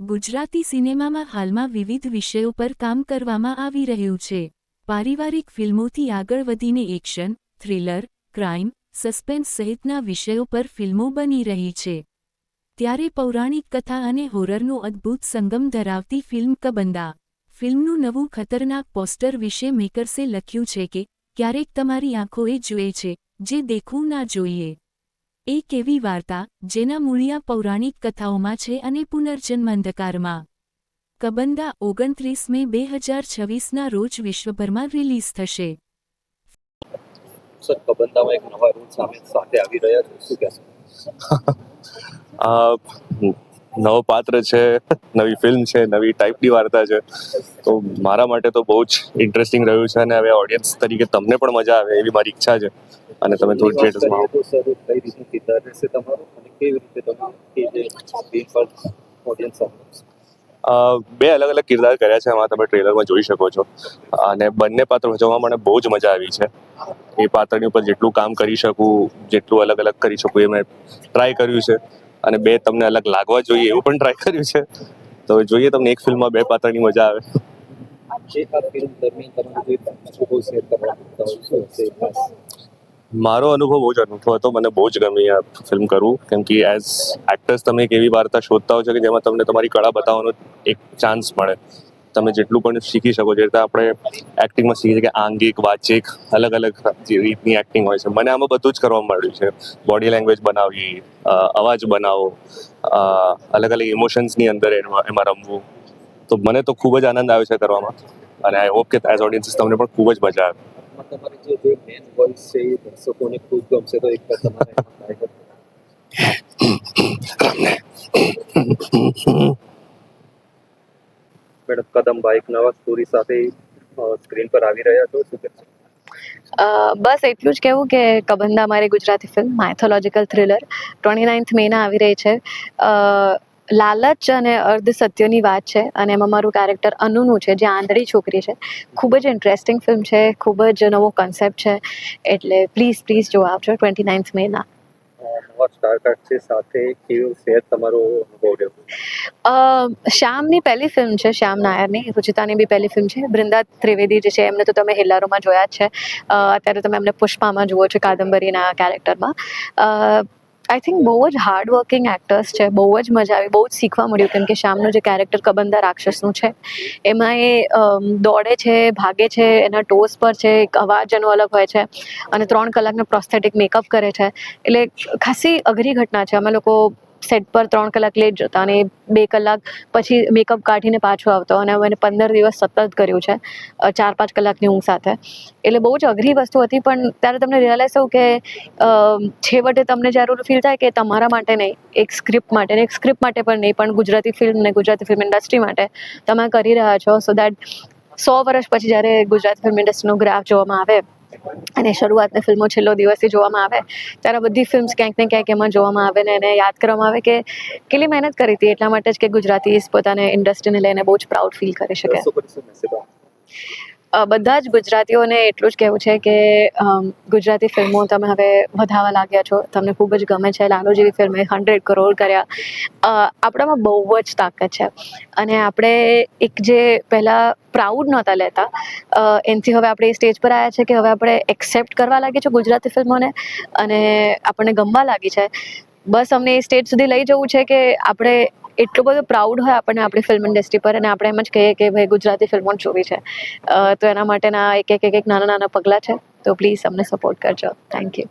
ગુજરાતી સિનેમામાં હાલમાં વિવિધ વિષયો પર કામ કરવામાં આવી રહ્યું છે. પારિવારિક ફિલ્મોથી આગળ વધીને એક્શન, થ્રિલર, ક્રાઇમ, સસ્પેન્સ સહિતના વિષયો પર ફિલ્મો બની રહી છે. ત્યારે પૌરાણિક કથા અને હોરરનો અદ્ભુત સંગમ ધરાવતી ફિલ્મ કબંદા. ફિલ્મનું નવું ખતરનાક પોસ્ટર વિશે મેકર્સે લખ્યું છે કે ક્યારેક તમારી આંખોએ જુએ છે જે દેખવું ના જોઈએ. એક એવી વાર્તા જેના મૂળિયા પૌરાણિક કથાઓમાં છે અને પુનર્જન્મ અંધકારમાં. કબંદા 29 મે 2026ના રોજ વિશ્વભરમાં રિલીઝ થશે. સર, કબંદામાં એક નવા રૂલ સાથે આવી રહ્યા છે, શું કહેશો? નવો પાત્ર છે, નવી ફિલ્મ છે, નવી ટાઈપની વાર્તા છે, તો મારા માટે તો બહુ જ ઇન્ટરેસ્ટિંગ રહ્યું છે અને હવે ઓડિયન્સ તરીકે તમને પણ મજા આવે એવી મારી ઈચ્છા છે. અને તમે થોડી થિયેટર્સમાં આવો. તો સર, કઈ રીતનું કિરદાર રહેશે તમારું અને કેવી રીતે તમે જે સ્ક્રીન પર ઓડિયન્સ સામે? બે અલગ અલગ કિરદાર કર્યા છે, એમાં તમે ટ્રેલરમાં જોઈ શકો છો. અને બંને પાત્ર ભજવવા મને બહુ જ મજા આવી છે. એ પાત્રની ઉપર જેટલું કામ કરી શકું, જેટલું અલગ અલગ કરી શકું એ મેં ટ્રાય કર્યું છે. અને બે તમને અલગ લાગવા જોઈએ એવું પણ ટ્રાય કર્યું છે. તો જોઈએ તમને એક ફિલ્મમાં બે પાત્રની મજા આવે. જે આ ફિલ્મ દરમિયાન તમે કોઈ અનુભવ શેર કરવા માંગતા હો, શું હશે ખાસ? મારો અનુભવ બહુ જ અનોખો હતો. મને બહુ જ ગમી આ ફિલ્મ કરવું, કેમ કે એઝ એક્ટર્સ તમે એક એવી વાર્તા શોધતા હો છો કે જેમાં તમને તમારી કળા બતાવવાનો એક ચાન્સ મળે. તમે જેટલું પણ શીખી શકો. જે રીતે આપણે એક્ટિંગમાં શીખીએ કે આંગિક, વાચિક, અલગ અલગ જે રીતની એક્ટિંગ હોય છે, મને આમાં બધું જ કરવા મળ્યું છે. બોડી લેંગ્વેજ બનાવવી, અવાજ બનાવો, અલગ અલગ ઇમોશન્સની અંદર એમાં રમવું. તો મને તો ખૂબ જ આનંદ આવ્યો છે કરવામાં. અને આઈ હોપ કે એઝ ઓડિયન્સીસ તમને પણ ખૂબ જ મજા આવે. તમારી જે મેન વોઇસ છે એ દર્શકોને ખૂબ ગમશે, તો એક તમારે મેડમ, કદમ એક નવા સ્ટોરી સાથે સ્ક્રીન પર આવી રહ્યા છો, શું કહેશો? બસ એટલું જ કહેવું કે કબંદા મારી Gujarati film mythological thriller 29th મેના આવી રહી છે. લાલચ અને અર્ધ સત્યની વાત છે અને એમાં મારું કેરેક્ટર અનુનું છે, જે આંધળી છોકરી છે. ખૂબ જ ઇન્ટરેસ્ટિંગ ફિલ્મ છે, ખૂબ જ નવો કન્સેપ્ટ છે. એટલે પ્લીઝ જોવા આવજો 29th મેના. નવા સ્ટારકાસ્ટ છે સાથે કેવું શેર તમારો અનુભવ રહ્યો? શ્યામની પહેલી ફિલ્મ છે, શ્યામ નાયરની. રુચિતાની બી પહેલી ફિલ્મ છે. બૃંદા ત્રિવેદી જે છે એમને તો તમે હિલ્લારોમાં જોયા જ છે. અત્યારે તમે એમને પુષ્પામાં જુઓ છો, કાદંબરીના કેરેક્ટરમાં. આઈ થિંક બહુ જ હાર્ડ વર્કિંગ એક્ટર્સ છે. બહુ જ મજા આવી, બહુ જ શીખવા મળ્યું, કેમ કે શ્યામનું જે કેરેક્ટર કબંદા રાક્ષસનું છે એમાં એ દોડે છે, ભાગે છે, એના ટોસ પર છે, એક અવાજ એનો અલગ હોય છે અને 3 કલાકનો પ્રોસ્થેટિક મેકઅપ કરે છે. એટલે ખાસી અઘરી ઘટના છે. અમે લોકો સેટ પર 3 કલાક લેટ જતા અને 2 કલાક પછી મેકઅપ કાઢીને પાછો આવતો. અને અમે 15 દિવસ સતત કર્યું છે, 4-5 કલાકની ઊંઘ સાથે. એટલે બહુ જ અઘરી વસ્તુ હતી. પણ ત્યારે તમને રિયલાઇઝ થયું કે છેવટે તમને જ્યારે ફીલ થાય કે તમારા માટે નહીં, એક સ્ક્રિપ્ટ માટે પણ નહીં, પણ ગુજરાતી ફિલ્મ ને ગુજરાતી ફિલ્મ ઇન્ડસ્ટ્રી માટે તમે કરી રહ્યા છો. સો દેટ 100 વર્ષ પછી જ્યારે ગુજરાતી ફિલ્મ ઇન્ડસ્ટ્રીનો ગ્રાફ જોવામાં આવે અને શરૂઆતની ફિલ્મો છેલ્લો દિવસથી જોવામાં આવે, ત્યારે બધી ફિલ્મ્સ ક્યાંક ને ક્યાંક એમાં જોવામાં આવે ને એને યાદ કરવામાં આવે કે કેટલી મહેનત કરી હતી. એટલા માટે જ કે ગુજરાતી પોતાને ઇન્ડસ્ટ્રીને લઈને બહુ જ પ્રાઉડ ફીલ કરી શકે. બધા જ ગુજરાતીઓને એટલું જ કહેવું છે કે ગુજરાતી ફિલ્મો તમે હવે વધારવા લાગ્યા છો. તમને ખૂબ જ ગમે છે. લાલો જેવી ફિલ્મે 100 કરોડ કર્યા. આપણામાં બહુ જ તાકાત છે અને આપણે એક જે પહેલાં પ્રાઉડ નહોતા લેતા, એનાથી હવે આપણે એ સ્ટેજ પર આવ્યા છે કે હવે આપણે એક્સેપ્ટ કરવા લાગીએ છીએ ગુજરાતી ફિલ્મોને અને આપણને ગમવા લાગી છે. બસ અમને એ સ્ટેજ સુધી લઈ જવું છે કે આપણે એટલું બધું પ્રાઉડ હોય આપણને આપણી ફિલ્મ ઇન્ડસ્ટ્રી પર અને આપણે એમ જ કહીએ કે ભાઈ ગુજરાતી ફિલ્મો જ જોવી છે. તો એના માટેના એક નાના પગલાં છે. તો પ્લીઝ અમને સપોર્ટ કરજો. Thank you.